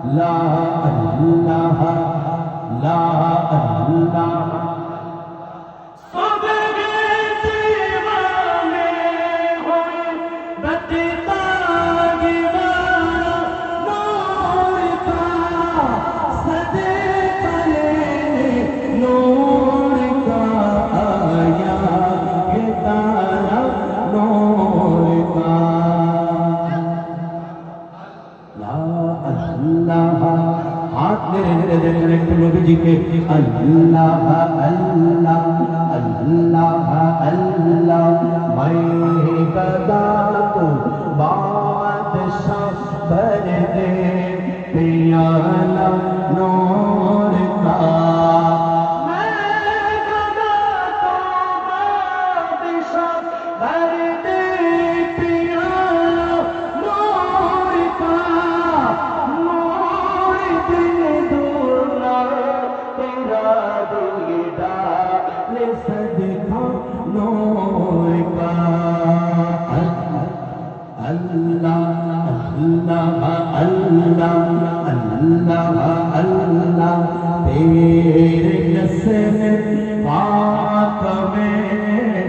لا اللہ لا اللہ نبی کے اللہ اللہ اللہ اللہ میں بدا تو بادشاہ بھر دے پیالہ نور کا اللہ اللہ تیرے جسم پاک میں